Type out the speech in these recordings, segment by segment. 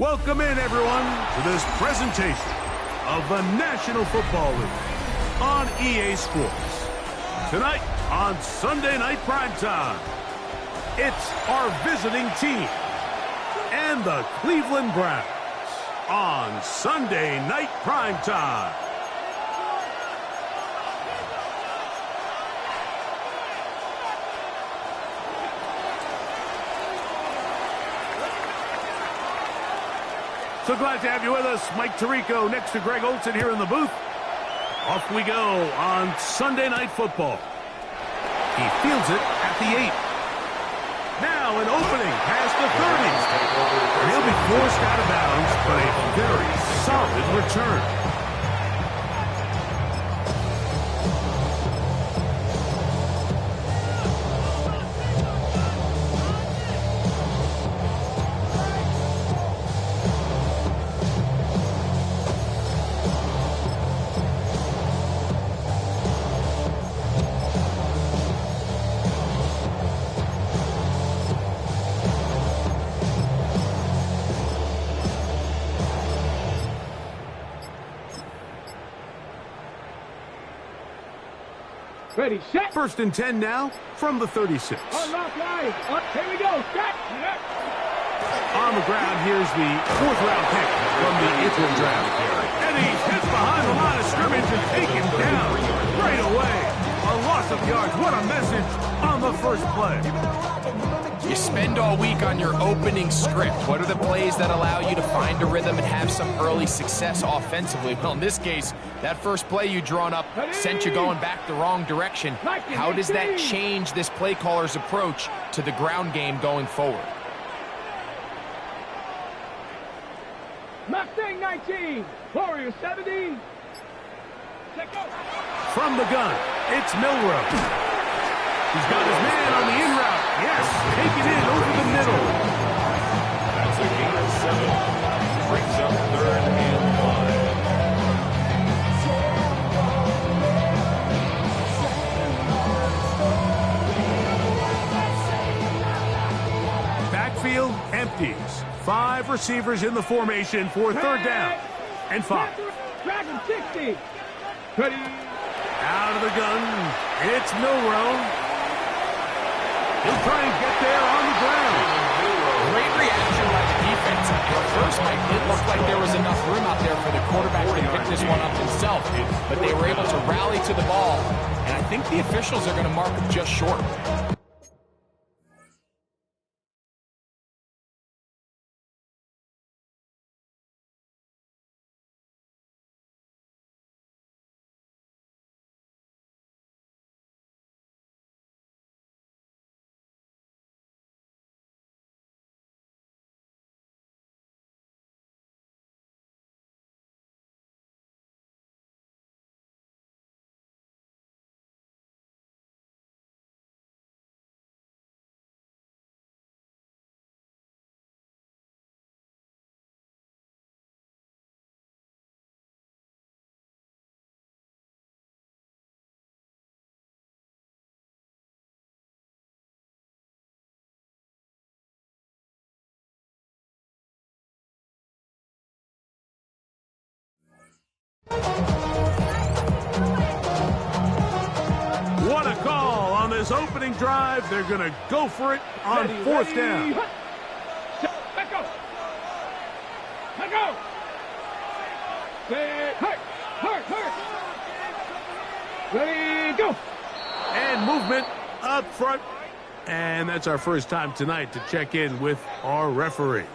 Welcome in, everyone, to this presentation of the National Football League on EA Sports. Tonight on Sunday Night Primetime, it's our visiting team and the Cleveland Browns on Sunday Night Primetime. So glad to have you with us. Mike Tirico next to Greg Olsen here in the booth. Off we go on Sunday Night Football. He fields it at the 8. Now an opening past the 30. And he'll be forced out of bounds, but a very solid return. Ready, set. First and 10 now from the 36. Unlock line. Here we go. Set. On the ground, here's the 4th round pick from the interim draft. And he's hit behind the line of scrimmage and taken down right away. A loss of yards. What a message on the first play. You spend all week on your opening script. What are the plays that allow you to find a rhythm and have some early success offensively? Well, in this case, that first play you drawn up sent you going back the wrong direction. How does that change this play caller's approach to the ground game going forward? Mustang 19. Warrior 70. From the gun, it's Milroe. He's got his man on the in route. Yes, take it in over the middle. That's a gain of 7. Brings up 3rd and 5. Backfield empties. 5 receivers in the formation for 3rd down and 5. Dragon 60. Ready. Out of the gun, it's Milroe. He'll try and get there on the ground. Great reaction by the defense. At first, Mike, it looked like there was enough room out there for the quarterback to pick this one up himself. But they were able to rally to the ball. And I think the officials are going to mark him just short. What a call on this opening drive. They're going to go for it on 4th down. Let go. Let go. Hurt. Ready, go. And movement up front. And that's our first time tonight to check in with our referee.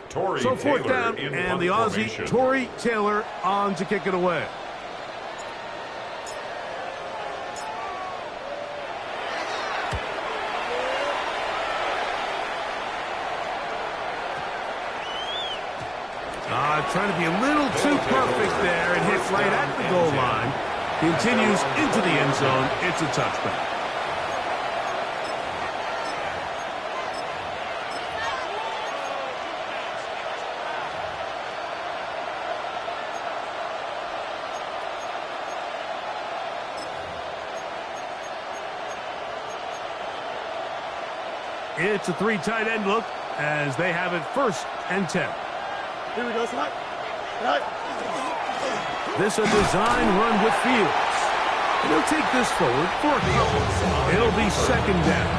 So 4th down, and the Aussie, Tory Taylor, on to kick it away. Trying to be a little too perfect there and hits right at the goal line. Continues into the end zone. It's a touchback. It's a 3 tight end look as they have it 1st and 10. Here we go, slide. This a design run with Fields. He'll take this forward for a couple. It'll be 2nd down.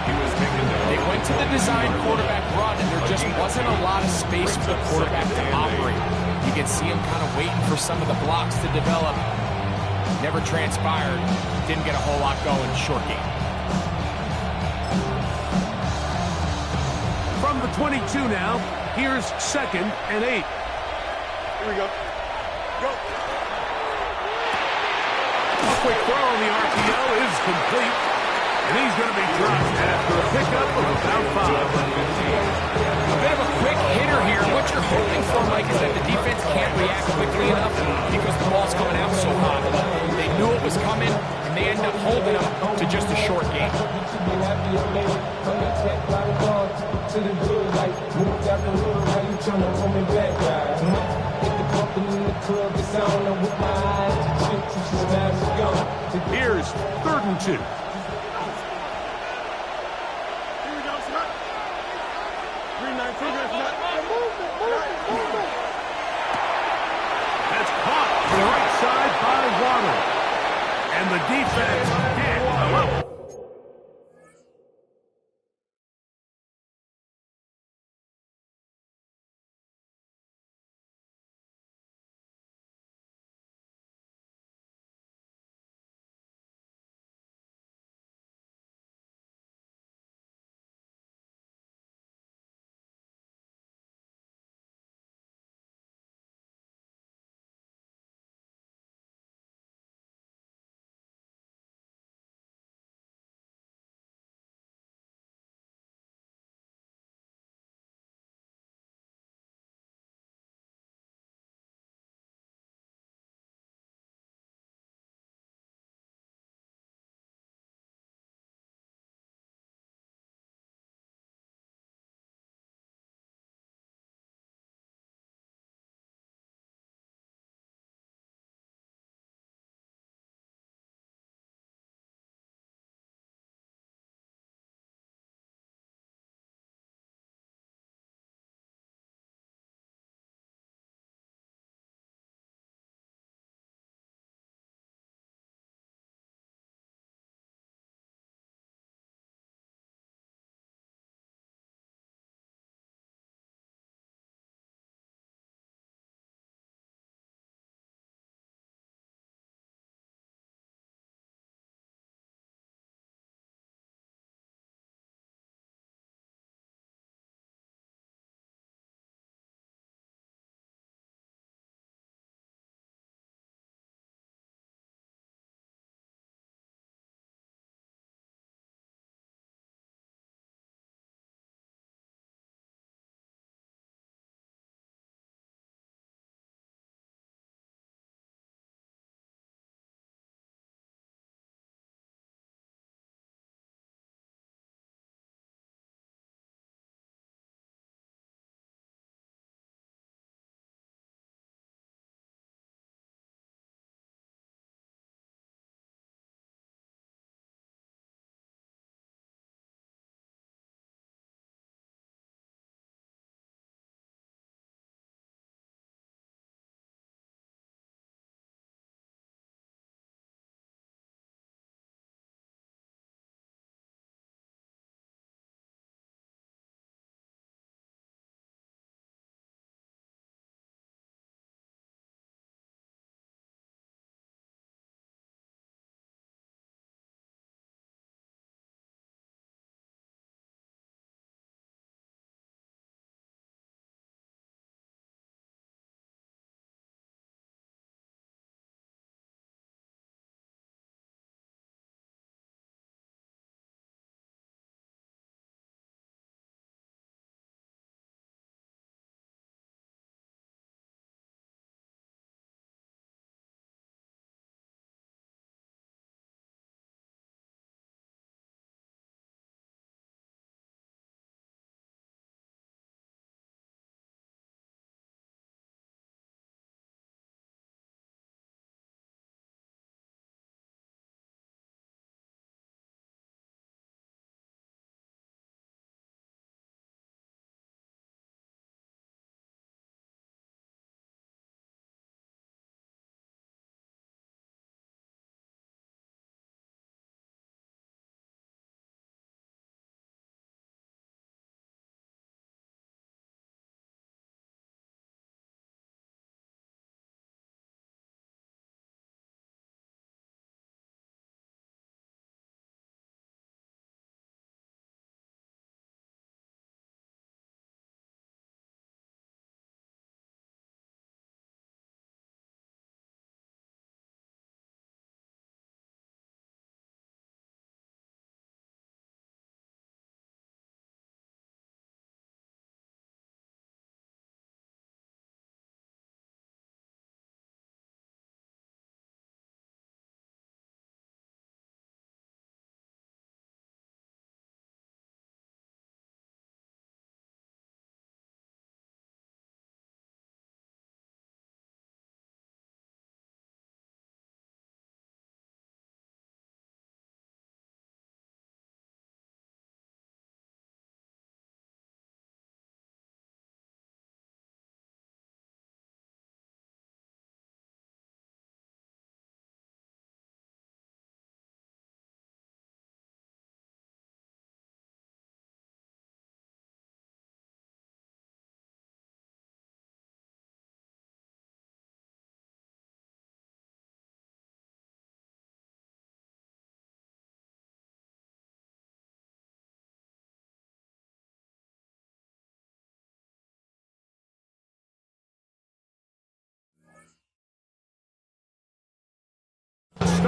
He was taken down. They went to the design quarterback run, and there just wasn't a lot of space for the quarterback to operate. You can see him kind of waiting for some of the blocks to develop. Never transpired. Didn't get a whole lot going. Short game. From the 22 now, here's 2nd and 8. Here we go. Go. A quick throw on the RPO is complete. And he's going to be dropped after a pickup of about 5. A bit of a quick hitter here. What you're hoping for, Mike, is that the defense can't react quickly enough because the ball's coming out so hot. They knew it was coming, and they end up holding them to just a short game. Here's 3rd and 2. That's caught to the right side by Waddle. And the defense can't come up.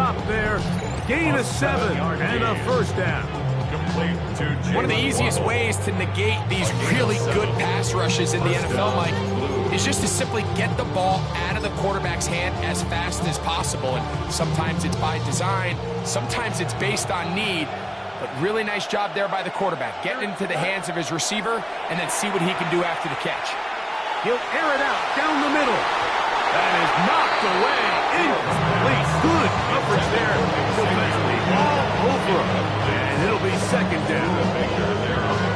stop there. Gain of 7 and a first down. Complete to One of the easiest ways to negate these really good pass rushes in the NFL, Mike, is just to simply get the ball out of the quarterback's hand as fast as possible. And sometimes it's by design, sometimes it's based on need. But really nice job there by the quarterback. Get into the hands of his receiver and then see what he can do after the catch. He'll air it out down the middle. That is knocked away. Incomplete. Good coverage there. Defensively all over him. And it'll be second down.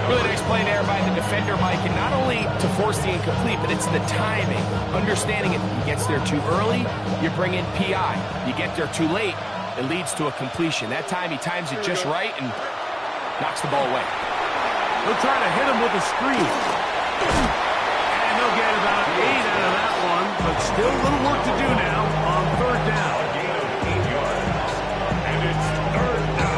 Really nice play there by the defender, Mike. And not only to force the incomplete, but it's the timing. Understanding it. He gets there too early, you bring in PI. You get there too late, it leads to a completion. That time he times it just right and knocks the ball away. He'll try to hit him with a screen. And he'll get about 8 out of that one, but still a little work to do now on third down. gain of 8 yards. And it's third down.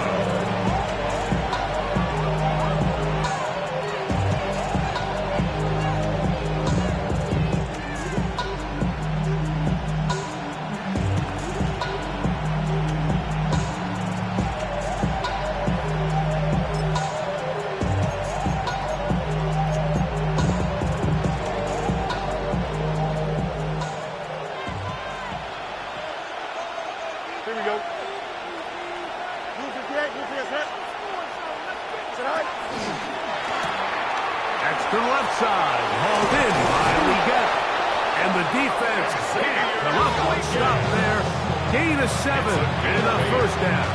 Here we go. Move your head, move your head. Tonight. That's to the left side. Hauled in by Leggett. And the defense can't come up with a stop there. Gain of 7 and a first down.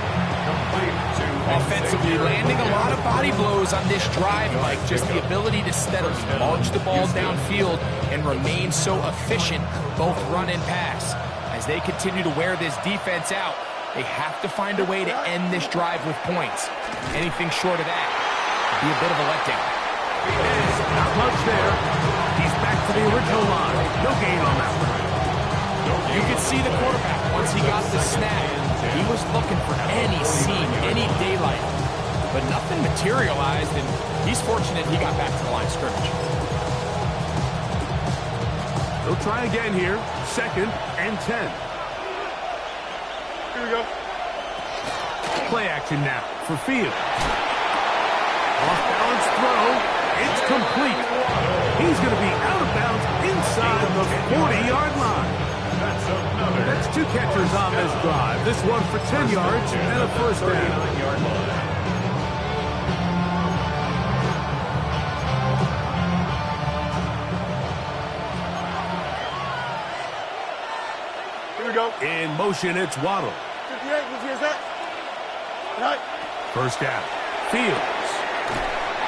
Complete to Offensively, landing a lot of body blows on this drive, Mike. Just the ability to steadily launch the ball downfield and remain so efficient, both run and pass. As they continue to wear this defense out, they have to find a way to end this drive with points. Anything short of that would be a bit of a letdown. Not much there. He's back to the original line. No gain on that one. You could see the quarterback, once he got the snap, he was looking for any seam, any daylight. But nothing materialized, and he's fortunate he got back to the line of scrimmage. They'll try again here. Second and 10. Here we go. Play action now for Fields. Off-balance throw. It's complete. He's going to be out of bounds inside the 40-yard line. That's 2 catchers on this drive. This one for 10 yards and a first down. yard line. Here we go. In motion, it's Waddle. 58, move your head. Tonight. First down. Fields.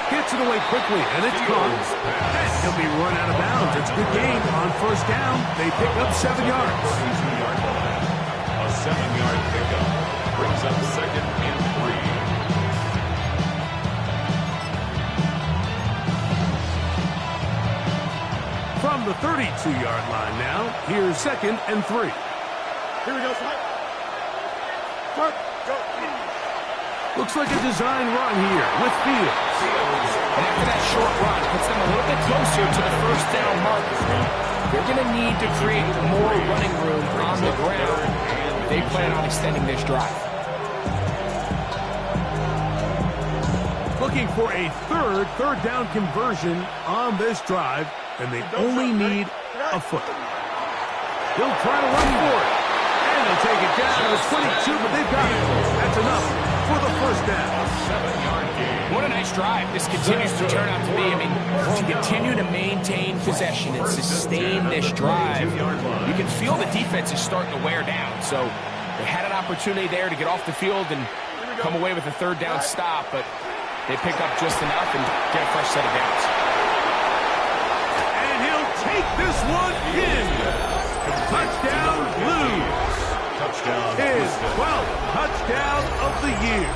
Gets it away quickly, and it's caught. And he'll be run out of bounds. It's a good game on first down. They pick up 7 yards. 42-yard line. A 7-yard pickup brings up second and 3. From the 32-yard line now, here's second and 3. Here we go, tonight. Start. Go. Looks like a design run here with Fields. And after that short run, puts them a little bit closer to the first down marker. They're going to need to create more running room on the ground if they plan on extending this drive. Looking for a third down conversion on this drive, and they only need a foot. He'll try to run for it. And they'll take it down to the 22, but they've got it. That's enough for the first down. 7-yard gain. What a nice drive this continues to turn out to be. I mean, to continue to maintain possession and sustain this drive, you can feel the defense is starting to wear down. So they had an opportunity there to get off the field and come away with a third down stop, but they pick up just enough and get a fresh set of downs. And he'll take this one in. Touchdown, Blues. Touchdown. His 12th touchdown of the year.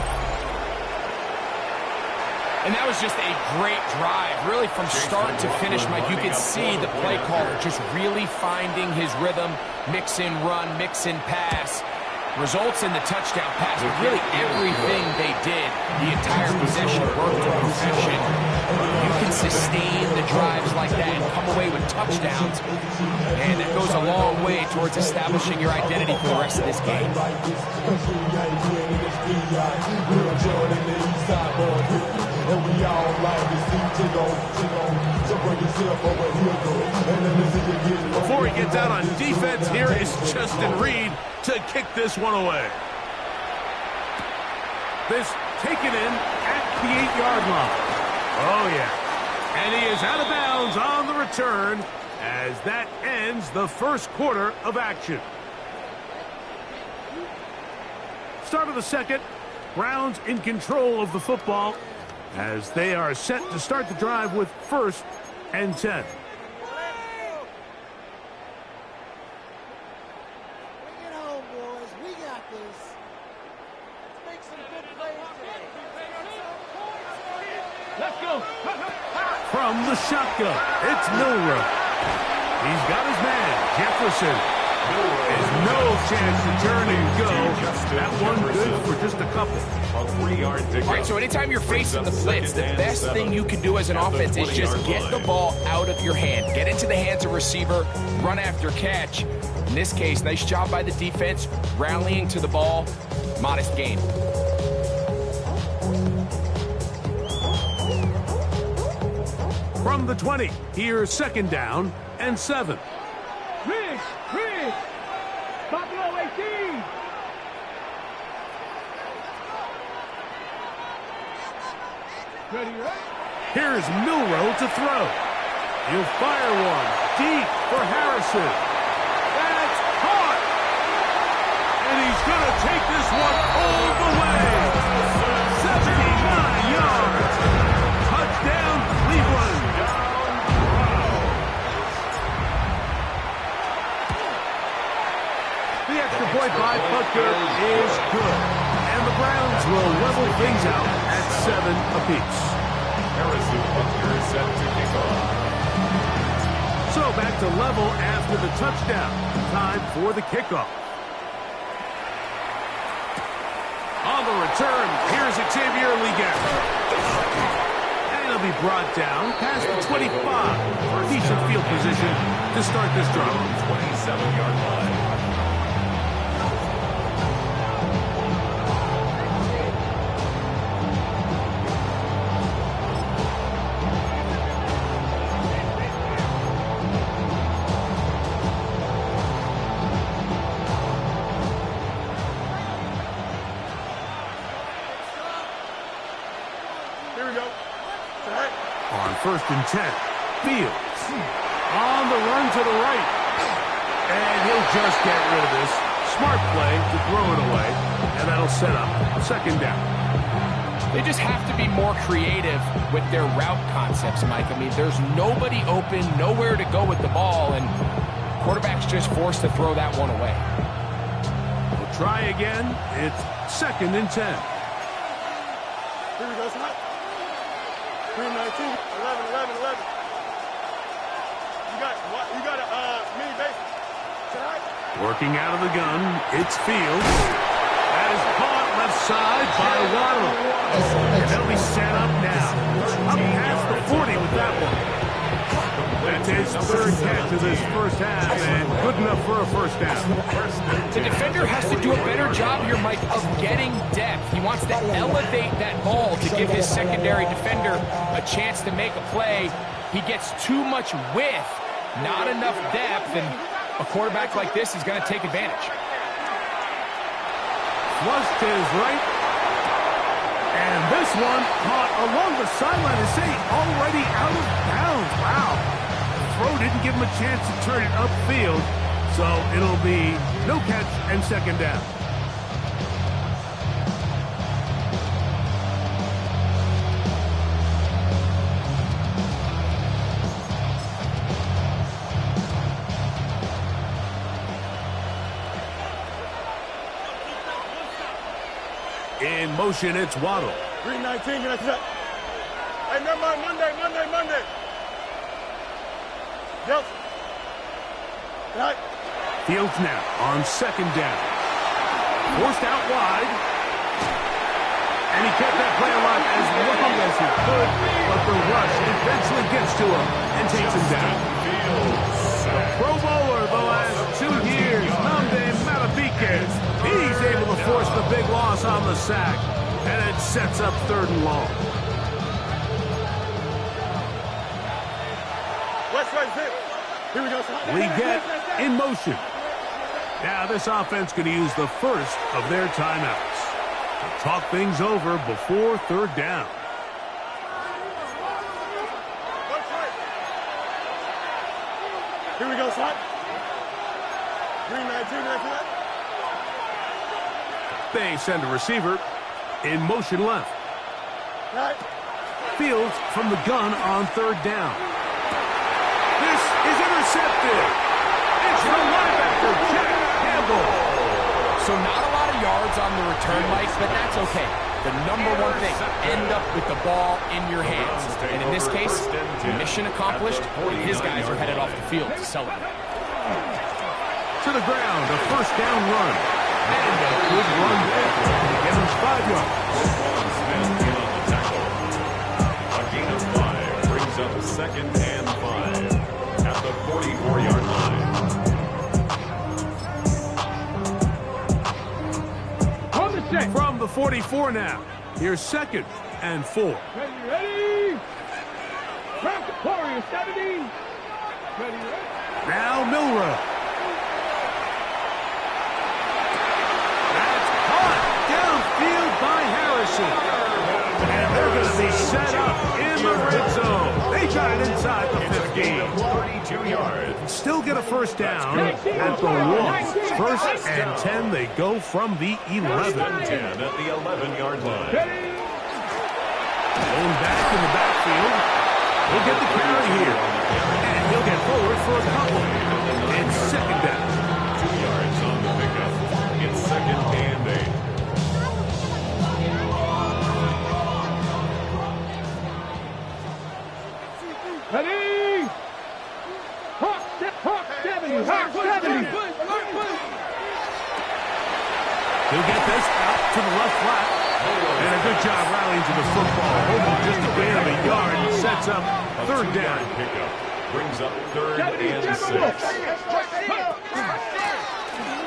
And that was just a great drive, really from start to finish, Mike. You could see the play caller just really finding his rhythm, mix in run, mix in pass. Results in the touchdown pass, but really everything they did, the entire possession worked to perfection. You can sustain the of drives like that and come away with touchdowns. And that goes a long way towards establishing your identity for the rest of this game. Before he gets out on defense, here is Justin Reed to kick this one away. This taken in at the 8-yard line. Oh, yeah. And he is out of bounds on the return as that ends the first quarter of action. Start of the second. Browns in control of the football as they are set to start the drive with 1st and 10. Let's go. From the shotgun, it's Milroe. He's got his man, Jefferson. There's no chance to turn and go. That one good for just a couple. A 3-yard to go. All right, so anytime you're facing the blitz, the best thing you can do as an offense is just get the ball out of your hand. Get into the hands of receiver, run after catch. In this case, nice job by the defense, rallying to the ball. Modest gain. From the 20, here's 2nd down and 7. Riggs. Buffalo 18. Ready, right? Here's Milroe to throw. He'll fire one deep for Harrison. That's caught. And he's going to take this one all the way. 79 yards. Touchdown, Cleveland. The extra point by Butker is good. And the Browns will level things out at 7 apiece. Harrison Butker is set to kick off. So back to level after the touchdown. Time for the kickoff. On the return, here's Xavier Legette. And he'll be brought down past the 25. Decent field position to start this drive. 27-yard line. Here we go. On 1st and 10, Fields on the run to the right. And he'll just get rid of this. Smart play to throw it away. And that'll set up 2nd down. They just have to be more creative with their route concepts, Mike. I mean, there's nobody open, nowhere to go with the ball, and quarterback's just forced to throw that one away. We'll try again. It's 2nd and 10. Here we go, son. 319, 11. You got a mini base. Working out of the gun, it's Fields. That is caught left side by Waddle. And they'll be set up now. Up past the 40 with that one. That's his 3rd catch of this first half, and good enough for a 1st down. The defender has to do a better job here, Mike, of getting depth. He wants to elevate that ball to give his secondary defender a chance to make a play. He gets too much width, not enough depth, and a quarterback like this is going to take advantage. Flush to his right. And this one caught along the sideline. They say already out of bounds. Wow. Throw didn't give him a chance to turn it upfield. So it'll be no catch and 2nd down. In motion, it's Waddle. 319, get that. Hey, never mind, Monday. Yep. Right. Fields now on 2nd down. Forced out wide. And he kept that play alive as long as he could, but the rush eventually gets to to him and takes him down. The Pro Bowler the last 2 years, Nnamdi Madubuike. He's able to force the big loss on the sack, and it sets up 3rd and long. Here we go. We get in motion. Now this offense going to use the first of their timeouts to talk things over before 3rd down. Here we go, son. Green 19, They send a receiver in motion left. right. Fields from the gun on 3rd down. This is intercepted. It's the linebacker, Jack Campbell. So not a lot of yards on the return, Mike, but that's okay. The #1 thing, end up with the ball in your hands. And in this case, mission accomplished, and his guys are headed off the field to celebrate. To the ground, a 1st down run. And a good run there to get him 5 yards. A gain of 5 brings up 2nd and 5 at the 44-yard line. On the set. From the 44 now. Here's 2nd and 4. Ready. Crack the Warrior 70. Ready. Now Milrow. That's caught downfield by Harrison. And they're going to be set up in the red zone. They got it inside the 15. 32 yards. Still get a 1st down at the 1. 1st and 10. They go from the 11. 10 at the 11-yard line. Going back in the backfield. He'll get the carry here. And he'll get forward for a couple. It's 2nd down. 2 yards on the pickup. It's 2nd and 8. Ready. Hawk 70. Hawk 70. He'll get this out to the left flat. And a good job rallying to the football. Over just a bit of a yard. Sets up 3rd down. Pickup brings up 3rd and 6.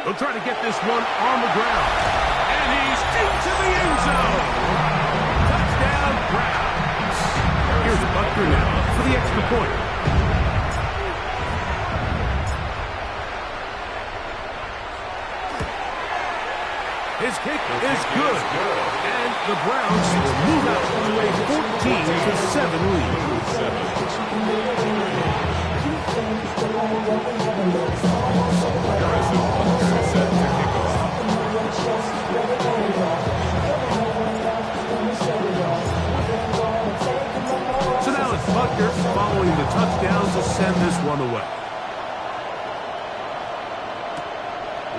He'll try to get this one on the ground. And he's deep to the end zone. Touchdown, Browns. Here's Butker now for the extra point. His kick is good. And the Browns will move out to a 14-7 lead. So now it's Butker following the touchdown to send this one away.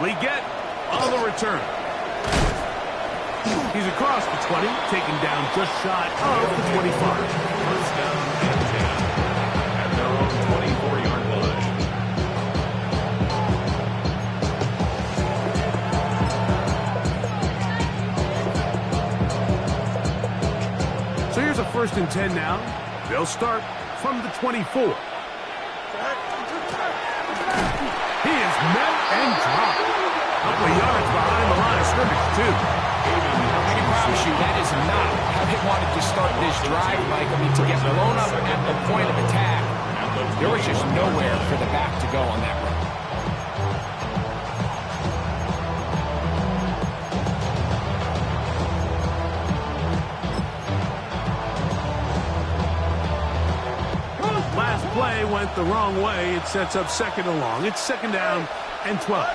Leggett on the return. He's across the 20, taken down just shy of the 25. 1st down and 10 at their own 24-yard line. So here's a 1st and 10 now. They'll start from the 24. He is met and dropped. A couple of yards behind the line of scrimmage, too. I can promise you that is not how they wanted to start this drive, Mike. I mean, to get blown up at the point of attack, there was just nowhere for the back to go on that run. Last play went the wrong way. It sets up 2nd and long. It's 2nd down and 12.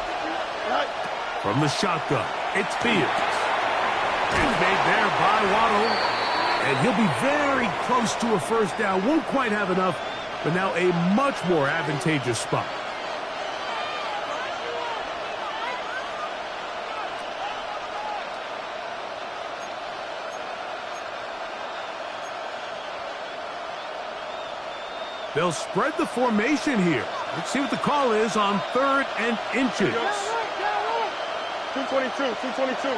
From the shotgun, it's Fields. It's made there by Waddle. And he'll be very close to a 1st down. Won't quite have enough, but now a much more advantageous spot. They'll spread the formation here. Let's see what the call is on 3rd and inches. 222.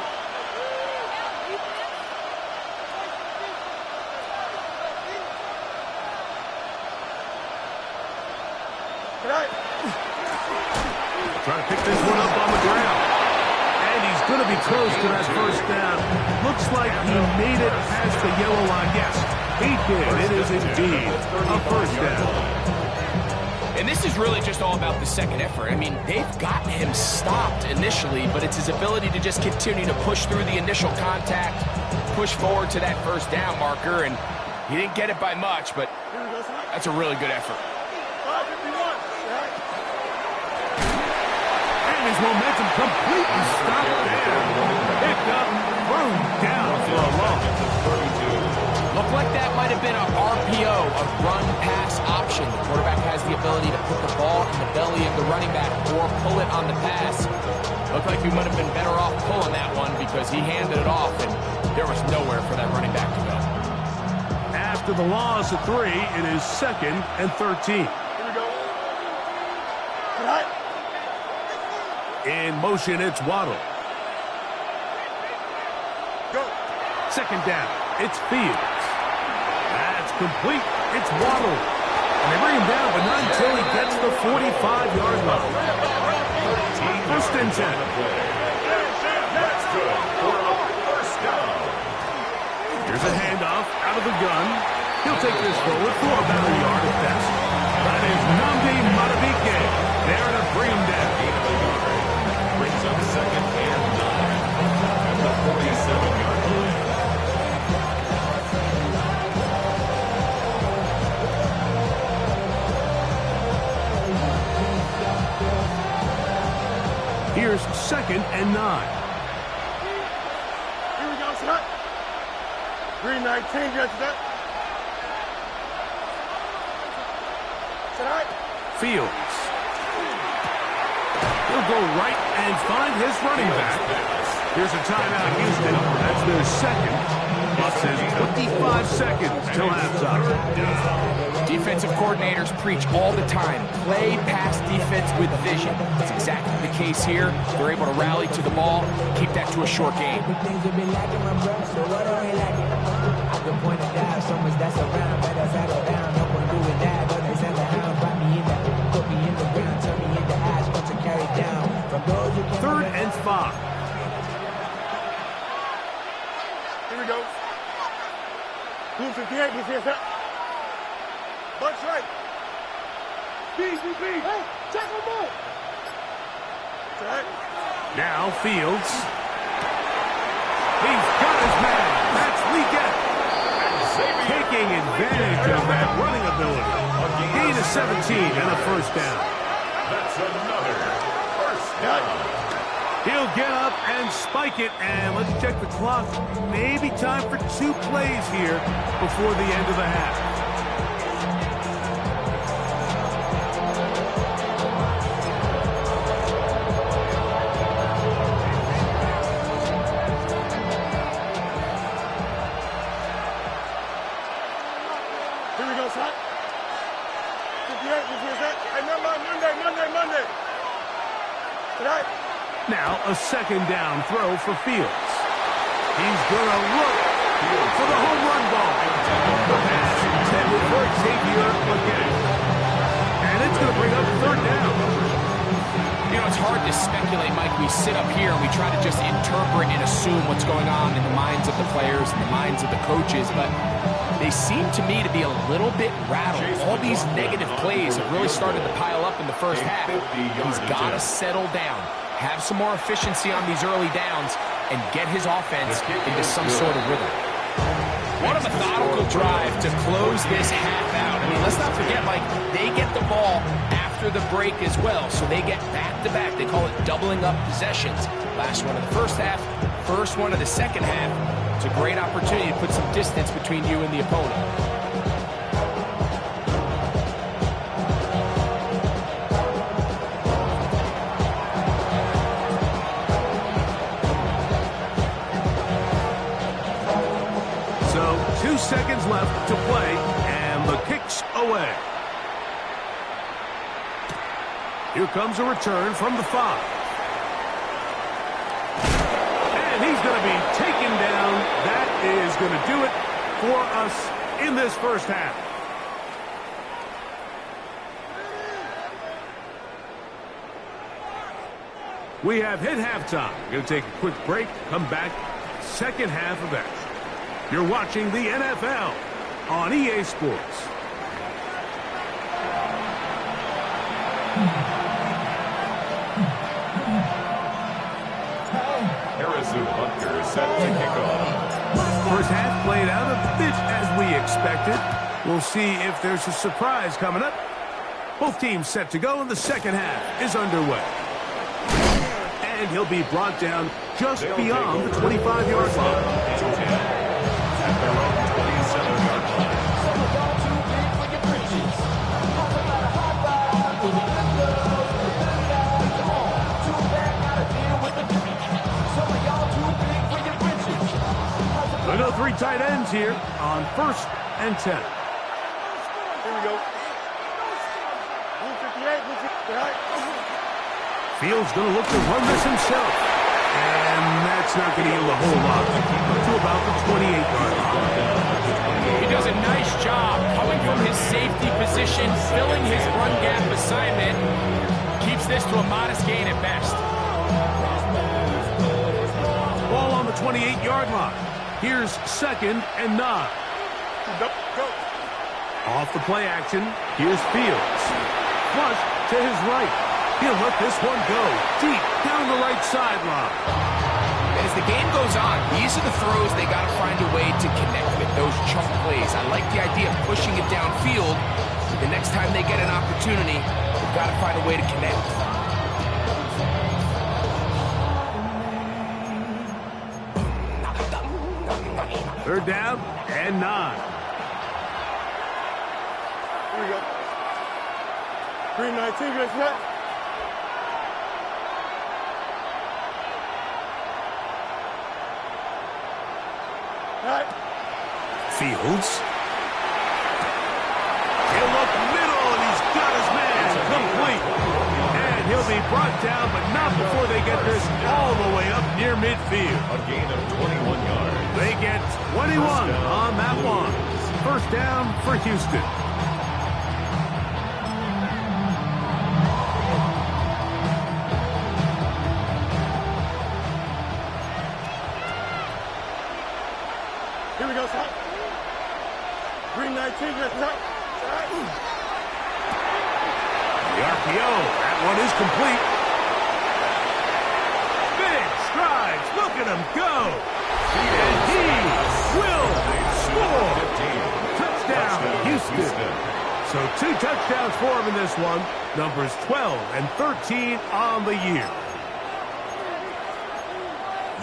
Trying to pick this one up on the ground. And he's going to be close to that first down. Looks like he made it past the yellow line. Yes, he did. It is indeed a first down. And this is really just all about the second effort. I mean, they've gotten him stopped initially, but it's his ability to just continue to push through the initial contact, push forward to that first down marker, and he didn't get it by much, but that's a really good effort. And his momentum completely stopped there. Picked up, thrown down for a loss. Looked like that might have been a RPO, a run-pass option. The quarterback has the ability to put the ball in the belly of the running back or pull it on the pass. Looked like we might have been better off pulling that one because he handed it off, and there was nowhere for that running back to go. After the loss of 3, it is 2nd and 13. Here we go. In motion, it's Waddle. Go. 2nd down, it's Fields. That's complete. It's Waddle. And they bring him down, but not until he gets the 45-yard line. 1st and 10. That's good for a first down. Here's a handoff out of the gun. He'll take this forward for about a yard at best. That is Nnamdi Madubuike there to bring him down. Brings up 2nd and 9 at the 47-yard line. Here's 2nd and 9. Here we go, set. 319, get that. Set. Fields. He'll go right and find his running back. Here's a timeout, Houston. That's their 2nd. Clock says 25 seconds till halftime. Defensive coordinators preach all the time, play pass defense with vision. That's exactly the case here. They're able to rally to the ball, keep that to a short game. Third and 5. Here we go. Blue 58, blue 58. Bunch right. Speed. Hey, check him out. Set. Now Fields. He's got his man. That's Legette. Taking advantage of that running ability. Gain of 17 and a first down. That's another first down. He'll get up and spike it, and let's check the clock. Maybe time for 2 plays here before the end of the half. Here we go, set. 58, blue 58. Hey, Monday. Set. Now a 2nd down throw for Fields. He's going to look for the home run ball. The pass intended for Xavier again. And it's going to bring up 3rd down. You know, it's hard to speculate, Mike. We sit up here and we try to just interpret and assume what's going on in the minds of the players and the minds of the coaches, but they seem to me to be a little bit rattled. All these negative plays have really started to pile up in the first half. He's got to settle down, have some more efficiency on these early downs, and get his offense into some sort of rhythm. What a methodical drive to close this half out. I mean, let's not forget, Mike, they get the ball after the break as well, so they get back-to-back. They call it doubling up possessions. Last one of the first half, first one of the second half. It's a great opportunity to put some distance between you and the opponent. So 2 seconds left to play, and the kick's away. Here comes a return from the 5. And he's going to be taken down. That is going to do it for us in this first half. We have hit halftime. We're going to take a quick break, come back, second half of action. You're watching the NFL on EA Sports. Harrison Butker set to kick off. First half played out a bit as we expected. We'll see if there's a surprise coming up. Both teams set to go, and the second half is underway. And he'll be brought down just beyond the 25-yard line. At their own 27-yard line. I know 3 tight ends here on 1st and 10. Here we go. Blue 58, blue 58. Fields going to look to run this himself. And that's not going to yield a whole lot. To about the 28-yard line. He does a nice job coming from his safety position, filling his run gap assignment. Keeps this to a modest gain at best. Ball on the 28-yard line. Here's 2nd and 9. Go. Off the play action, here's Fields. Flush to his right. He'll let this one go deep down the right sideline. And as the game goes on, these are the throws they got to find a way to connect with, those chunk plays. I like the idea of pushing it downfield. The next time they get an opportunity, they've got to find a way to connect. Third down and 9. Here we go. Green 19, get set. All right. Fields. He'll look middle, and he's got his man complete. And he'll be brought down, but not before they get this all the way up near midfield. A gain of 21 yards. They get 21 on that one. First down for Houston. Here we go, son. Green 19, get set. The RPO, that one is complete. Big strides, look at him go. And he will score. Touchdown, Houston. So 2 touchdowns for him in this one. Numbers 12 and 13 on the year.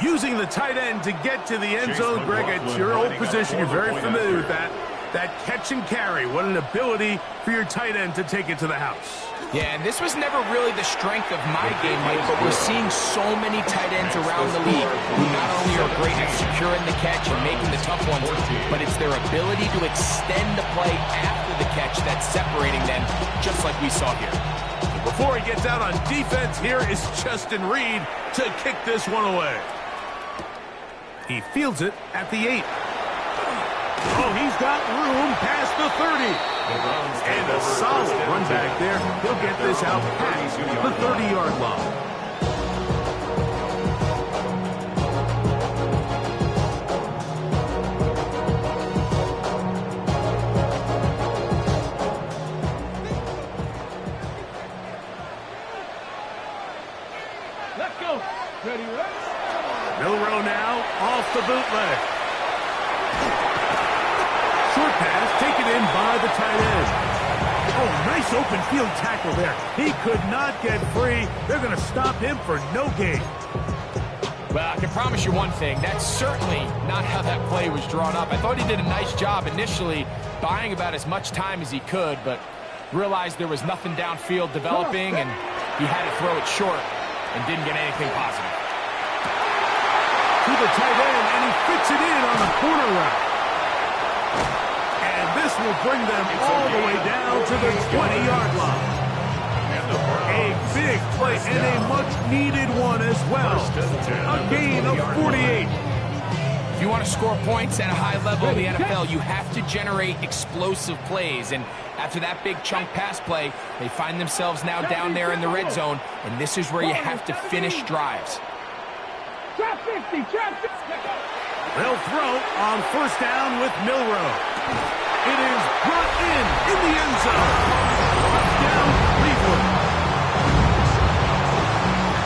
Using the tight end to get to the end zone, Greg, it's your old position. You're very familiar with that. That catch and carry, what an ability for your tight end to take it to the house. Yeah, and this was never really the strength of my game, Mike, but we're seeing so many tight ends around the league who not only are great at securing the catch and making the tough ones, but it's their ability to extend the play after the catch that's separating them, just like we saw here. Before he gets out on defense, here is Justin Reed to kick this one away. He fields it at the 8. Oh, he's got room past the 30. And a solid run back there. He'll get this out past the 30-yard line. Let's go. Ready, Rex? Milroe now off the bootleg. Short pass taken in by the tight end. Oh, nice open field tackle there. He could not get free. They're going to stop him for no gain. Well, I can promise you one thing. That's certainly not how that play was drawn up. I thought he did a nice job initially buying about as much time as he could, but realized there was nothing downfield developing, and he had to throw it short and didn't get anything positive. To the tight end, and he fits it in on the corner route. And this will bring them all the way down to the 20-yard line. A big play and a much-needed one as well. A gain of 48. If you want to score points at a high level in the NFL, you have to generate explosive plays. And after that big chunk pass play, they find themselves now down there in the red zone, and this is where you have to finish drives. Trap 50, trap 50. They'll throw on first down with Milroe. It is brought in the end zone. Touchdown, Cleveland.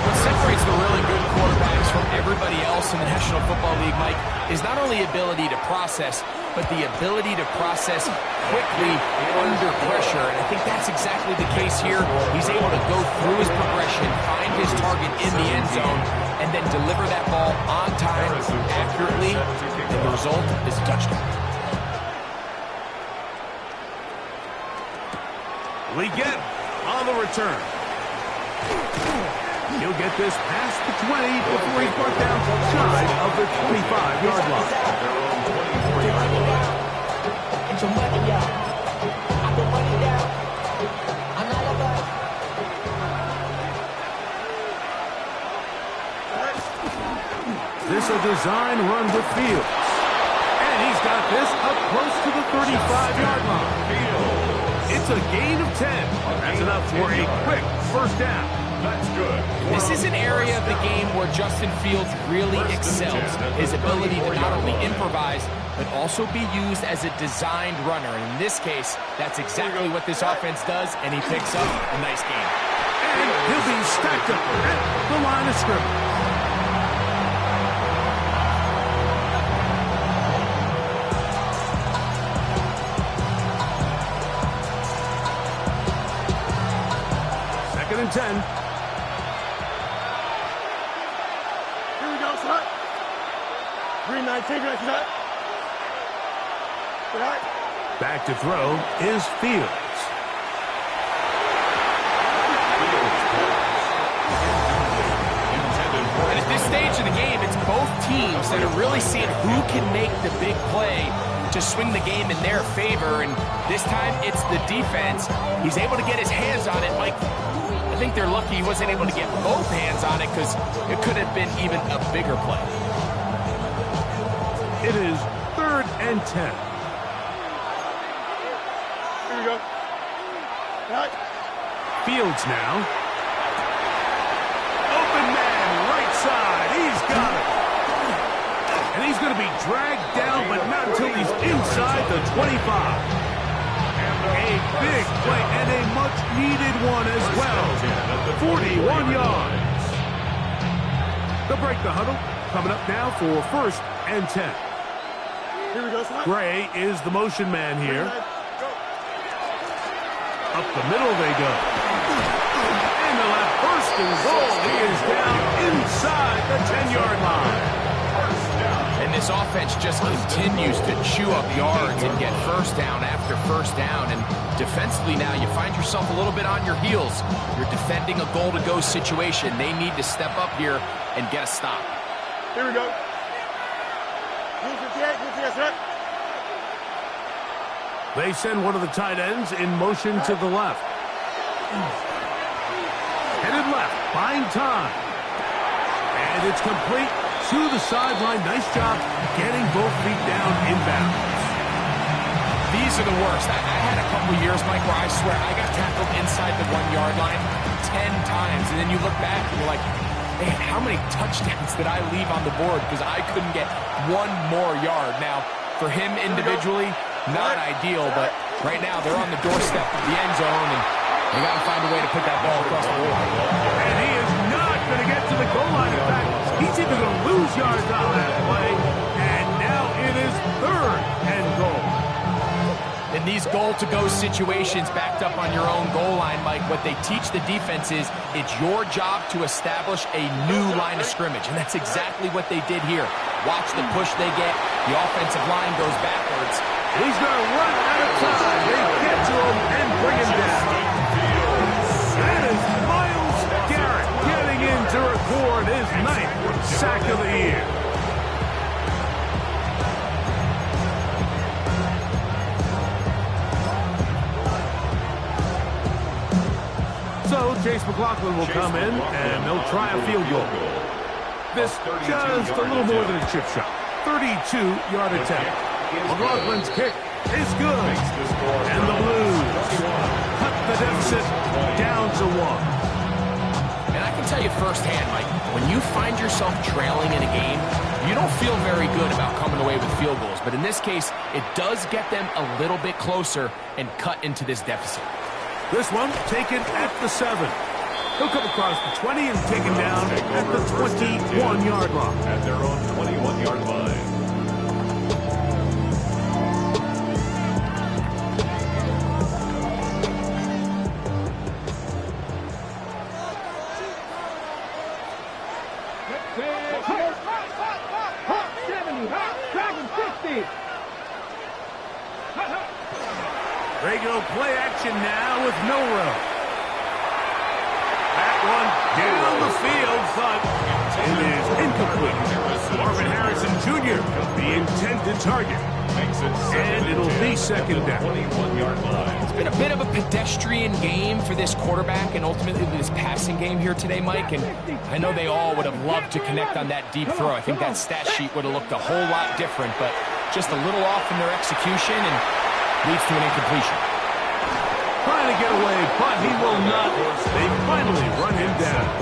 What separates the really good quarterbacks from everybody else in the National Football League, Mike, is not only ability to process, but the ability to process quickly under pressure. And I think that's exactly the case here. He's able to go through his progression, find his target in the end zone, and then deliver that ball on time, accurately, and the result is a touchdown. Legette on the return. He'll get this past the 20 before he's brought down shy of the 25-yard line. Get your money out. I put money down. I'm not about. This a design run with Fields. And he's got this up close to the 35-yard line. It's a gain of 10. That's enough for a quick first down. That's good. This is an area of the game where Justin Fields really excels. His ability to not only improvise, but also be used as a designed runner. And in this case, that's exactly what this offense does, and he picks up a nice gain. And he'll be stacked up at the line of scrimmage. Second and 10. Here we go, son. 319, right, son. Back to throw is Fields. And at this stage of the game, it's both teams that are really seeing who can make the big play to swing the game in their favor. And this time, it's the defense. He's able to get his hands on it. Mike, I think they're lucky he wasn't able to get both hands on it because it could have been even a bigger play. It is 3rd and 10. Here we go. Right. Fields now. Open man, right side. He's got it. And he's going to be dragged down, but not until he's inside the 25. A big play and a much-needed one as well. 41 yards. They'll break the huddle. Coming up now for 1st and 10. Here we go, son. Gray is the motion man here. Up the middle they go. And the left first and goal. He is down inside the 10-yard line. And this offense just continues to chew up yards and get first down after first down. And defensively now, you find yourself a little bit on your heels. You're defending a goal-to-go situation. They need to step up here and get a stop. Here we go. Move 58, move 58, sir. They send one of the tight ends in motion to the left. Headed left, buying time. And it's complete to the sideline. Nice job getting both feet down inbounds. These are the worst. I had a couple years, Mike, where I swear I got tackled inside the 1-yard line 10 times. And then you look back and you're like, man, how many touchdowns did I leave on the board because I couldn't get one more yard? Now, for him individually, not ideal, but right now they're on the doorstep of the end zone, and they got to find a way to put that ball across the board. And he is not going to get to the goal line. In fact, he's even going to lose yards on that play. And now it is 3rd and goal. In these goal-to-go situations backed up on your own goal line, Mike, what they teach the defense is it's your job to establish a new line of scrimmage, and that's exactly what they did here. Watch the push they get. The offensive line goes backwards. He's going to run out of time. They get to him and bring him down. That is Myles Garrett getting in to record his 9th sack of the year. So Chase McLaughlin will come in, and they'll try a field goal. This just a little more than a chip shot. 32-yard attempt. McLaughlin's kick is good. And the Blues cut the deficit down to 1. And I can tell you firsthand, Mike, when you find yourself trailing in a game, you don't feel very good about coming away with field goals. But in this case, it does get them a little bit closer and cut into this deficit. This one taken at the 7. He'll come across the 20 and taken down at the 21-yard line. At their own 21-yard line. Regular play action now with Milroe. That one down the field, but it is incomplete. Marvin Harrison Jr., the intended target. And it'll be second down. It's been a bit of a pedestrian game for this quarterback and ultimately this passing game here today, Mike. And I know they all would have loved to connect on that deep throw. I think that stat sheet would have looked a whole lot different, but just a little off in their execution and leads to an incompletion. Trying to get away, but he will not. They finally run him down.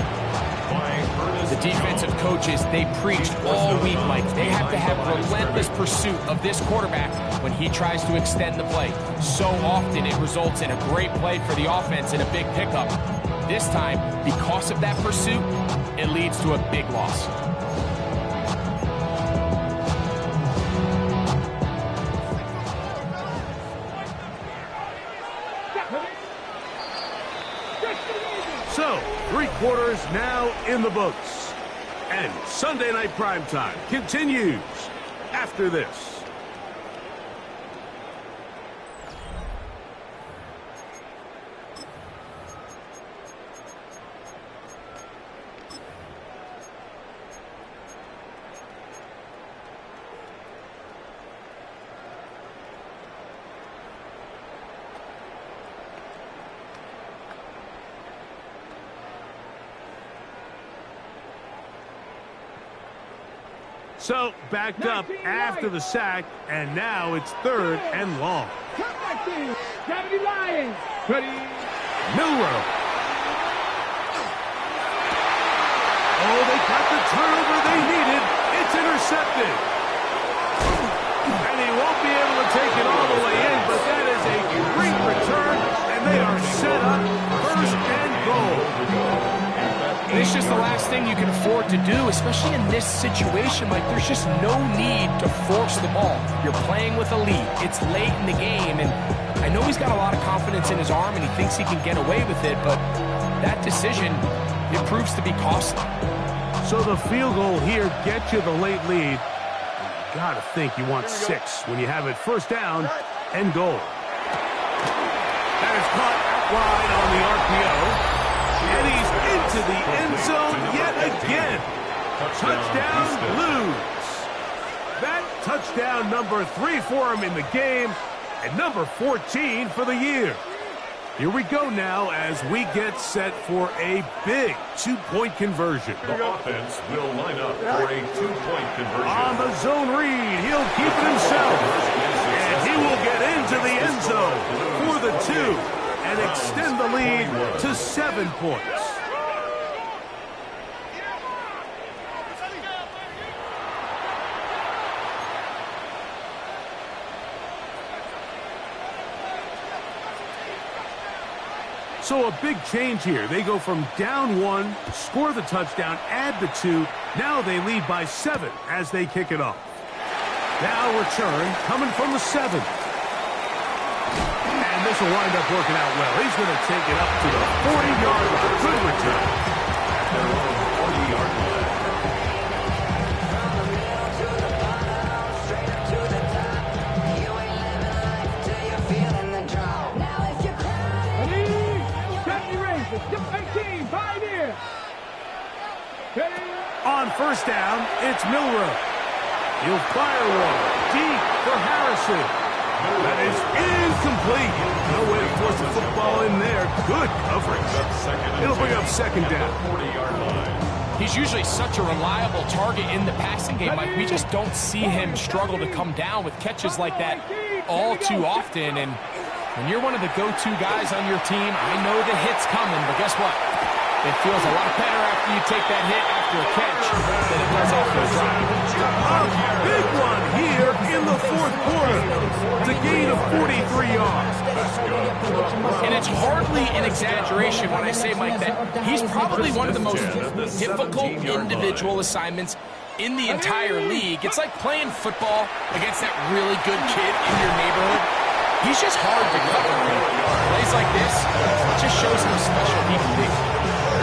The defensive coaches, they preached all week, Mike. They have to have relentless pursuit of this quarterback when he tries to extend the play. So often it results in a great play for the offense and a big pickup. This time, because of that pursuit, it leads to a big loss. So, 3 quarters now in the books. And Sunday Night Primetime continues after this. So, backed up after the sack, and now it's 3rd and long. Milroe. Oh, they got the turnover they needed. It's intercepted. And he won't be able to take it all the way in, but that is a great return, and they are set up 1st and goal. It's just the last thing you can afford to do, especially in this situation. Like, there's just no need to force the ball. You're playing with a lead. It's late in the game, and I know he's got a lot of confidence in his arm, and he thinks he can get away with it, but that decision, it proves to be costly. So the field goal here gets you the late lead. You got to think you want 6 when you have it 1st down and goal. That is caught out wide on the RPO. And he's into the end zone yet again. Touchdown, Blues. That touchdown number 3 for him in the game, and number 14 for the year. Here we go now as we get set for a big 2-point conversion. The offense will line up for a 2-point conversion. On the zone read, he'll keep it himself. And he will get into the end zone for the 2. And extend the lead to 7 points. So a big change here. They go from down 1, score the touchdown, add the 2. Now they lead by 7 as they kick it off. Now return coming from the 7. And this will wind up working out well. He's going to take it up to the 40-yard line. Good return. Their own 40-yard line. On 1st down, it's Milroe. He'll fire one deep for Harrison. That is incomplete. No way to force the football in there. Good coverage. It'll bring up 2nd down. 40-yard line. He's usually such a reliable target in the passing game, Mike. We just don't see him struggle to come down with catches like that all too often. And when you're one of the go-to guys on your team, I know the hit's coming, but guess what? It feels a lot better after you take that hit after a catch than it does after a drop. A big one here in the fourth quarter. It's a gain of 43 yards. And it's hardly an exaggeration when I say, Mike, that he's probably one of the most difficult individual assignments in the entire league. It's like playing football against that really good kid in your neighborhood. He's just hard to cover. Plays like this, it just shows how special he can be.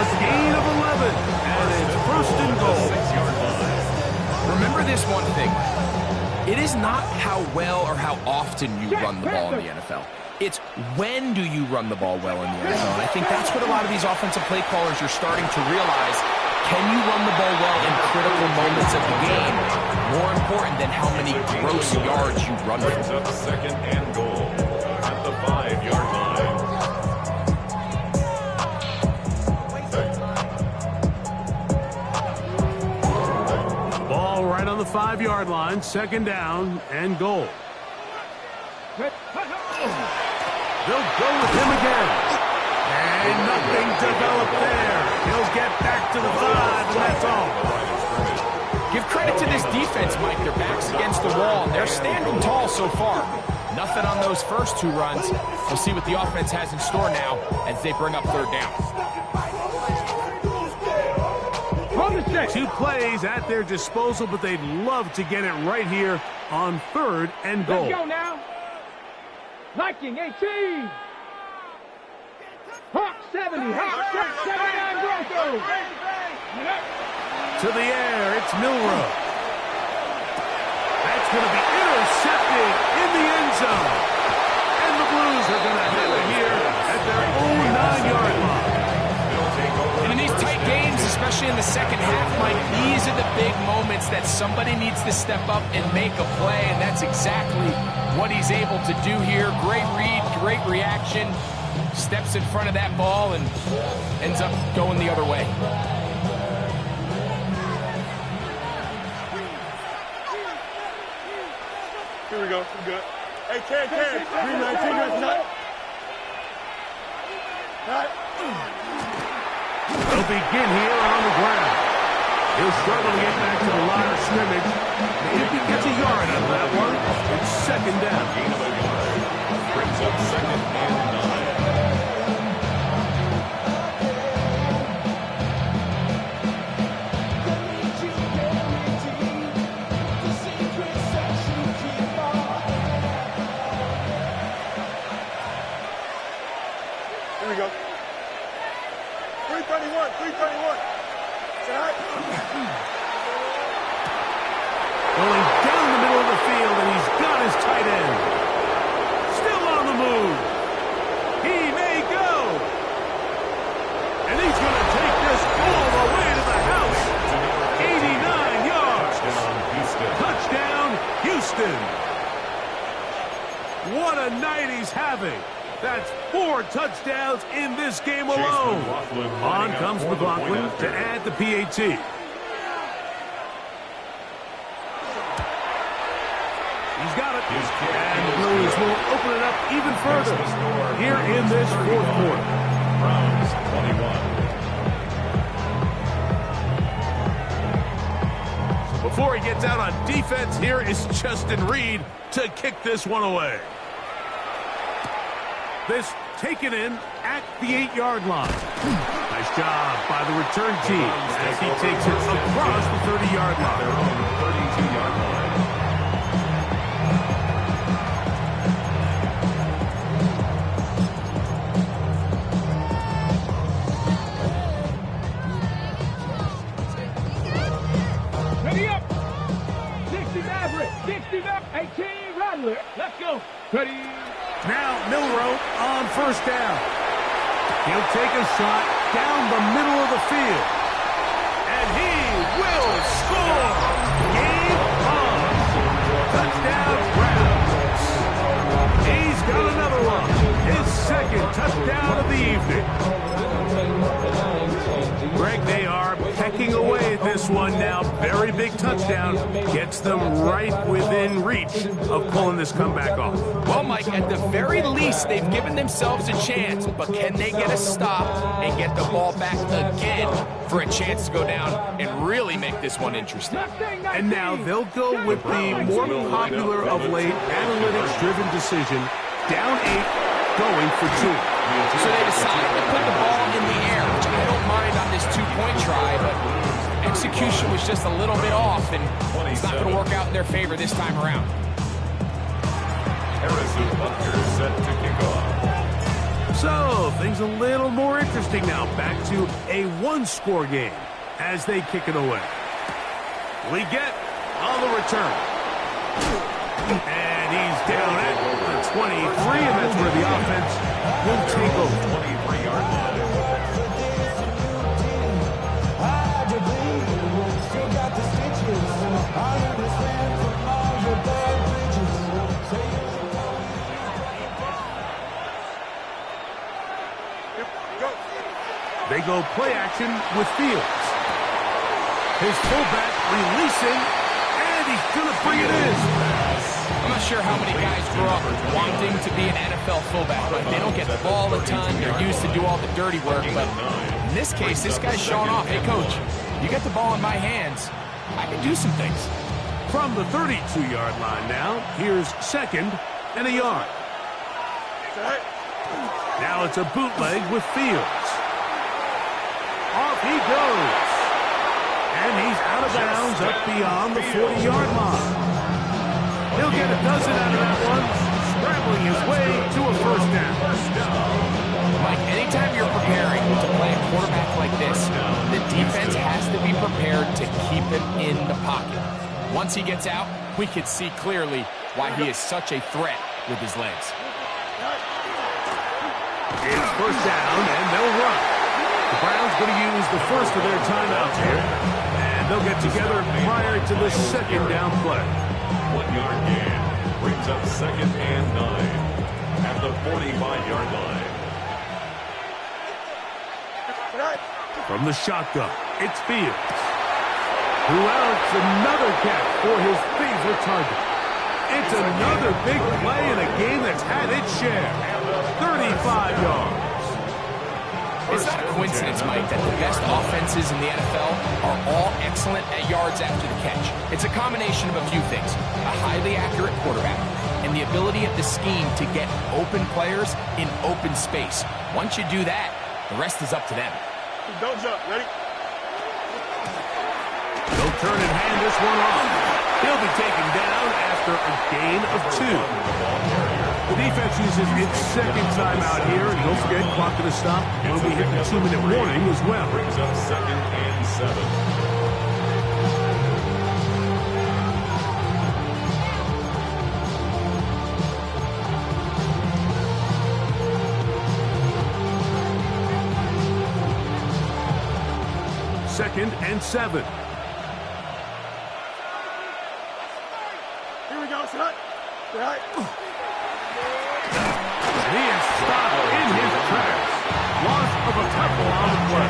A gain of 11, and it's first and goal. Remember this one thing. It is not how well or how often you run the ball in the NFL. It's when do you run the ball well in the NFL. And I think that's what a lot of these offensive play callers are starting to realize. Can you run the ball well in critical moments of the game? More important than how many gross yards you run Brings for. up second and goal at the 5-yard line. Ball right on the 5-yard line, second down and goal. They'll go with him again. And nothing developed there. He'll get back to the 5, and that's all. Give credit to this defense, Mike. Their back's against the wall, and they're standing tall so far. Nothing on those first two runs. We'll see what the offense has in store now as they bring up third down. 2 plays at their disposal, but they'd love to get it right here on third and goal. Let's go now. Viking 18. Hawk 70. Hawk 79 Broncos. To the air, it's Milroe. That's going to be intercepted in the end zone. And the Blues are going to have it here at their own 9-yard line. And in these tight games, especially in the second half, Mike, these are the big moments that somebody needs to step up and make a play, and that's exactly what he's able to do here. Great read, great reaction, steps in front of that ball and ends up going the other way. Here we go. We're good. Hey, Ken. 319 right tonight. They'll begin here on the ground. He'll struggle to get back to the line of scrimmage. If he gets a yard out of that one, it's second down. Gain of a yard. Brings up second and 9. Here we go. 331. Tonight. Going down the middle of the field, and he's got his tight end. Still on the move. He may go. And he's going to take this all the way to the house. 89 yards. Touchdown, Houston. What a night he's having. That's 4 touchdowns in this game alone. On comes McLaughlin to add the PAT. He's got it. And the Blues will open it up even further here in this fourth quarter. Browns 21. Before he gets out on defense, here is Justin Reed to kick this one away. This taken in at the 8-yard line. Nice job by the return team as he takes it across the 30-yard line. Their own 32-yard line. Ready up. 60 Maverick. 60 up. 18 Rattler. Let's go. Ready. Now Milroe on first down. He'll take a shot down the middle of the field. And he will score. Game on. Touchdown Browns. He's got another one. His second touchdown of the evening. Greg, they are pecking away big touchdown gets them right within reach of pulling this comeback off. Well, Mike, at the very least, they've given themselves a chance, but can they get a stop and get the ball back again for a chance to go down and really make this one interesting? And now they'll go with the more popular of late analytics-driven decision, down 8, going for 2. So they decided to put the ball in the air, which I don't mind on this 2-point try, but execution was just a little bit off, and it's not going to work out in their favor this time around. Harrison Butker set to kick off. So, things a little more interesting now. Back to a one-score game as they kick it away. We get on the return. And he's down at the 23, and that's where the offense will take over. 23-yard line. They go play action with Fields. His fullback releasing, and he's going to bring it in. I'm not sure how many guys grew up wanting to be an NFL fullback, right? They don't get the ball a ton. They're used to do all the dirty work. But in this case, this guy's showing off. Hey, coach, you get the ball in my hands. I can do some things. From the 32-yard line now, here's 2nd and a yard. Now it's a bootleg with Fields. Off he goes. And he's out of bounds up beyond the 40-yard line. He'll get a dozen out of that one, scrambling his way to a first down. Mike, anytime you're preparing to play a quarterback like this, the defense has to be prepared to keep him in the pocket. Once he gets out, we can see clearly why he is such a threat with his legs. It's first down, and they'll run. The Browns going to use the first of their timeouts here, and they'll get together prior to the second down play. 1-yard gain brings up 2nd and 9 at the 45-yard line. From the shotgun, it's Fields. Who else? Another catch for his favorite target. It's another big play in a game that's had its share. 35 yards. It's not a coincidence, Mike, that the best offenses in the NFL are all excellent at yards after the catch. It's a combination of a few things. A highly accurate quarterback and the ability of the scheme to get open players in open space. Once you do that, the rest is up to them. Don't jump. Ready? They'll turn and hand this one off. He'll be taken down after a gain of 2. The defense uses its second timeout here, and don't forget, clock to stop when we hit the 2-minute warning as well. Brings up 2nd and 7. Second and 7. Here we go, son. Right. He is stopped in his tracks. Loss of a couple on the play.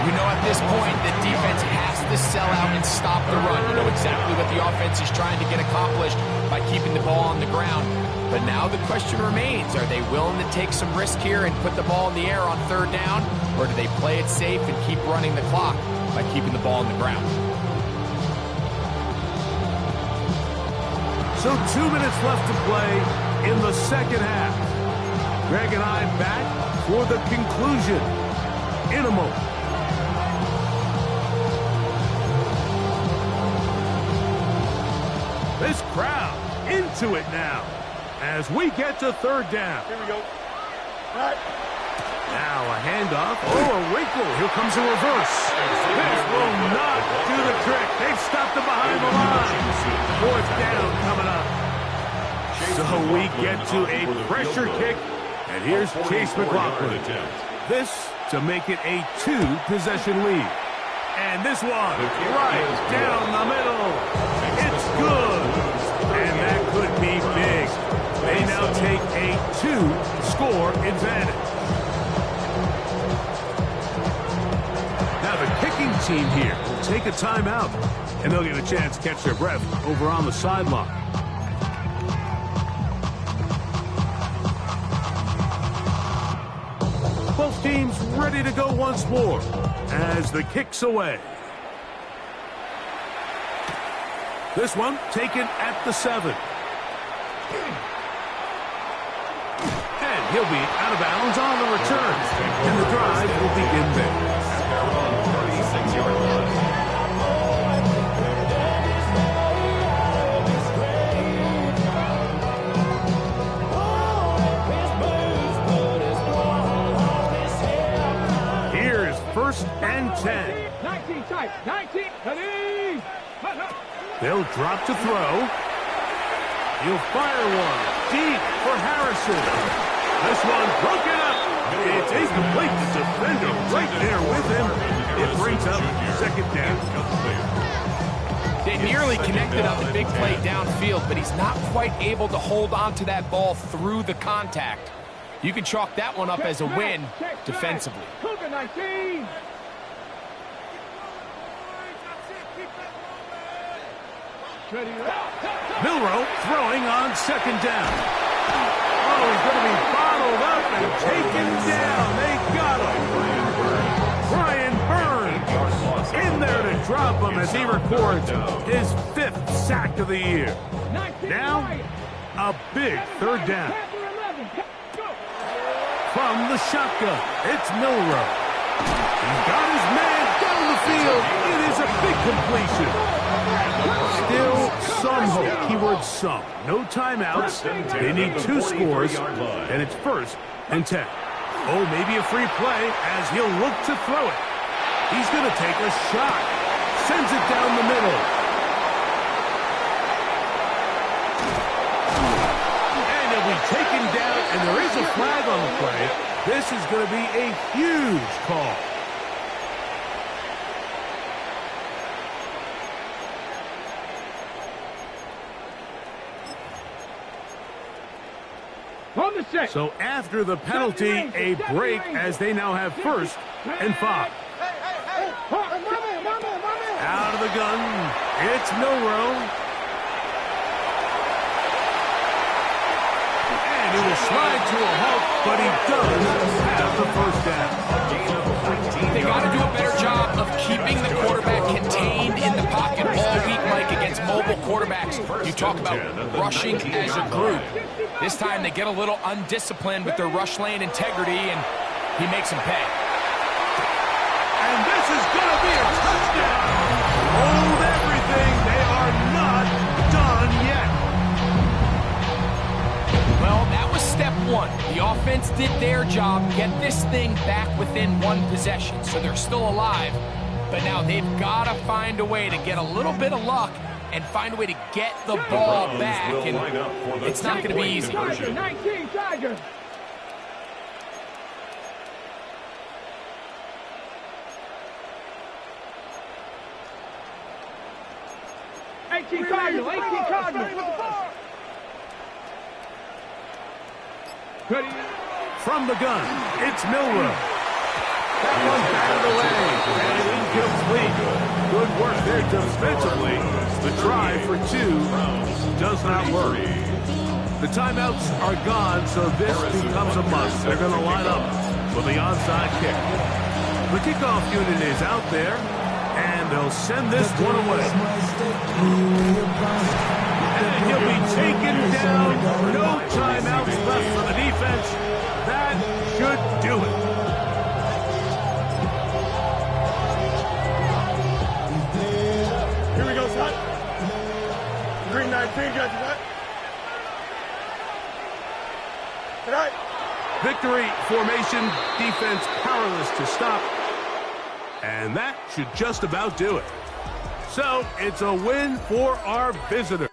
You know, at this point, the defense has to sell out and stop the run. You know exactly what the offense is trying to get accomplished by keeping the ball on the ground. But now the question remains, are they willing to take some risk here and put the ball in the air on 3rd down? Or do they play it safe and keep running the clock by keeping the ball on the ground? So 2 minutes left to play in the second half. Greg and I back for the conclusion in a moment. This crowd into it now as we get to 3rd down. Here we go. Right. Now a handoff. Oh, a wrinkle. Here comes a reverse. This will not do the trick. They've stopped him behind the line. 4th down coming up. So we get to a pressure kick, and here's Chase McLaughlin. This to make it a 2-possession lead. And this one right down the middle. It's good. And that could be big. They now take a 2-score advantage. Now the kicking team here take a timeout, and they'll get a chance to catch their breath over on the sideline. Both teams ready to go once more as the kick's away. This one taken at the 7. And he'll be out of bounds on the return. And the drive will begin there. At their own 36-yard line. Here's 1st and 10. 19 tight. 19. Ready. They'll drop to throw. He'll fire one deep for Harrison. This one broken up. It's incomplete. The defender right there with him. It brings up 2nd down. They nearly connected on the big play downfield, but he's not quite able to hold on to that ball through the contact. You can chalk that one up as a win defensively. Cougar 19. Milroe throwing on 2nd down. Oh, he's going to be bottled up and taken down. They got him. Brian Burns in there to drop him as he records his 5th sack of the year. Now, a big 3rd down. From the shotgun, it's Milroe. He's got his man down the field. It is a big completion. Still some hope. Keyword some. No timeouts. They need 2 scores, and it's 1st and 10. Oh, maybe a free play as he'll look to throw it. He's going to take a shot. Sends it down the middle. And he'll be taken down, and there is a flag on the play. This is going to be a huge call. So after the penalty, a break as they now have 1st and 5. Out of the gun, it's Milroe. And he will slide to a halt, but he does have the 1st down. They got to do a better job of keeping the quarterback contained in the pocket all week, Mike, against mobile quarterbacks. You talk about rushing as a group. This time they get a little undisciplined with their rush lane integrity, and he makes them pay. And this is going to be a touchdown. Hold everything. They are not done yet. Well, that was step 1. The offense did their job, get this thing back within 1 possession, so they're still alive. But now they've got to find a way to get a little bit of luck and find a way to get the ball back, and it's not going to be easy. 19 Tiger. Cardinal. From the gun, it's Milroe. That one batted away and incomplete. Good work there defensively. The try for 2 does not work. The timeouts are gone, so this becomes a must. They're going to line up for the onside kick. The kickoff unit is out there, and they'll send this one away. And he'll be taken down. No timeouts left for the defense. That should do it. Here we go, son. Green 19, got you that? Tonight. Victory formation, defense powerless to stop. And that should just about do it. So it's a win for our visitor.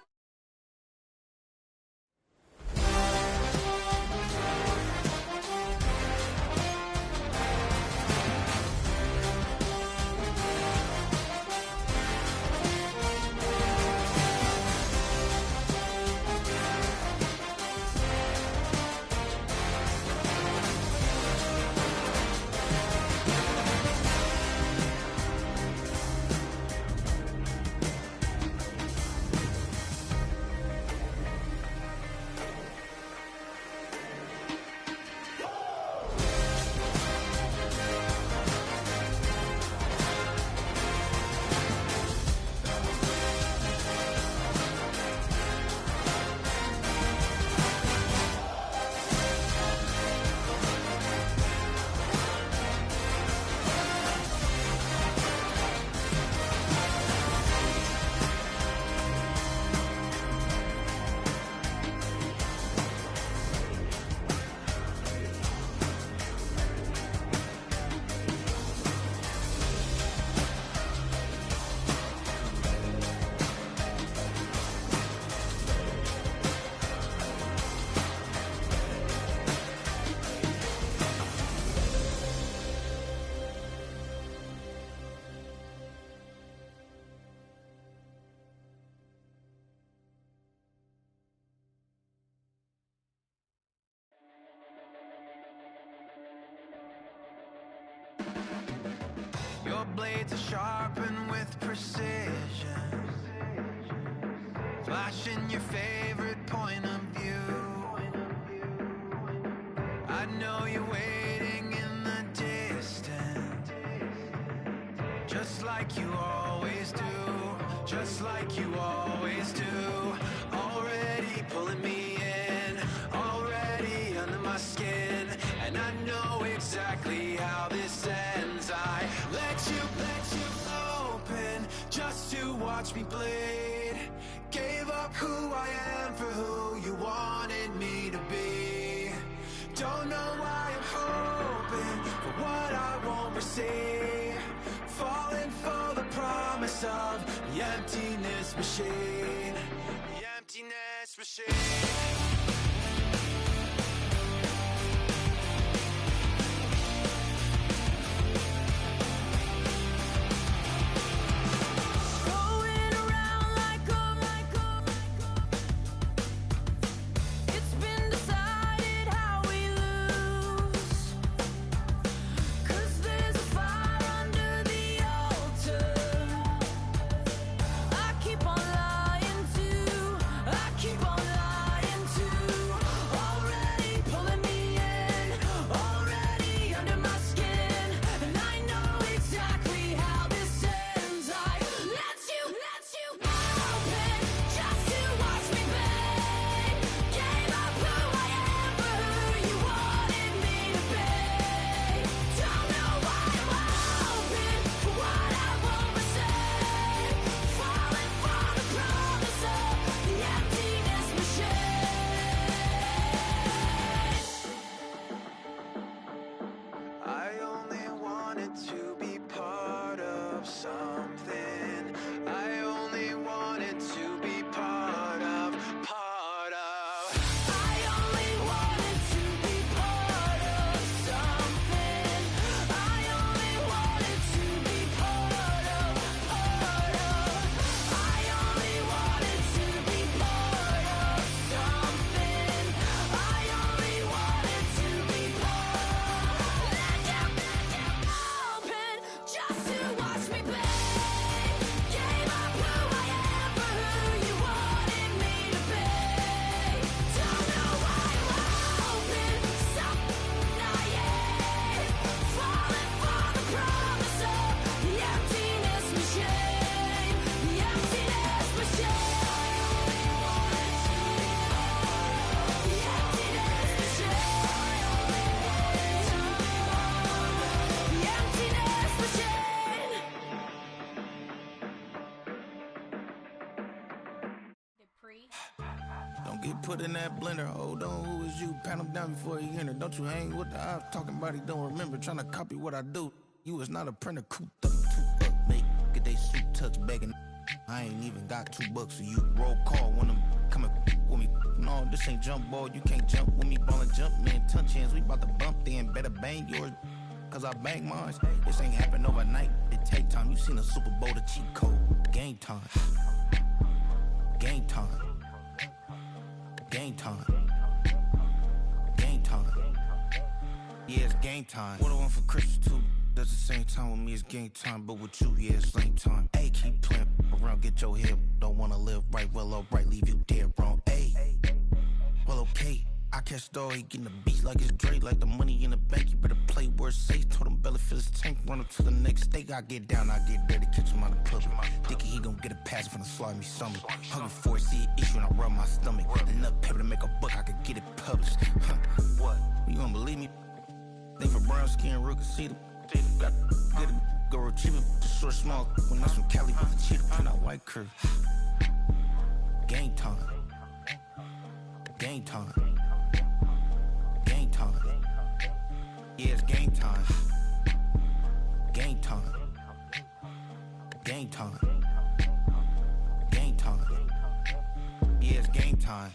your blades are sharpened with precision, flashing your favorite point of view. I know you're waiting in the distance, just like you always do, just like you always do. Already pulling me in, already under my skin, and I know exactly how this ends. I let you open just to watch me bleed. Gave up who I am for who you wanted me to be. Don't know why I'm hoping for what I won't receive. Falling for the promise of the emptiness machine. The emptiness machine. Don't get put in that blender. Hold on, who is you? Pat him down before he enter. Don't you hang with the ops talking about he don't remember. Trying to copy what I do. You is not a printer. Cooped up, too up, make get they suit touch begging. I ain't even got $2 for you. Roll call when I'm coming with me. No, this ain't jump ball. You can't jump with me. Ballin' jump, man. Touch hands. We bout to bump then. Better bang yours, cause I bang mine. This ain't happen overnight. It take time. You seen a Super Bowl, the cheat code. Game time. Game time. Game time. Game time. Yeah, it's game time. What I want for Christmas too. Does the same time with me, it's game time. But with you, yeah, it's lame time. Hey, keep playing around, get your head. Don't wanna live right, well, alright, leave you dead wrong. Hey, well, okay. I catch the dog, he getting the beat like it's Dre, like the money in the bank. You better play where it's safe. Told him belly fill his tank, run up to the next steak. I get down, I get dirty, catch him on the club. Thinking he gon' get a pass from the slimy summer. Hungry for it, see an issue and I rub my stomach. Enough paper to make a book, I could get it published. What? You don't believe me? Think for brown skin, real can see them. Got get it, go retrieve it, the short small. When that's from Cali, with the cheetah print out white curve. Game time. Game time. Game time. Yeah, it's game time. Game time. Game time. Game time. Yeah, it's game time.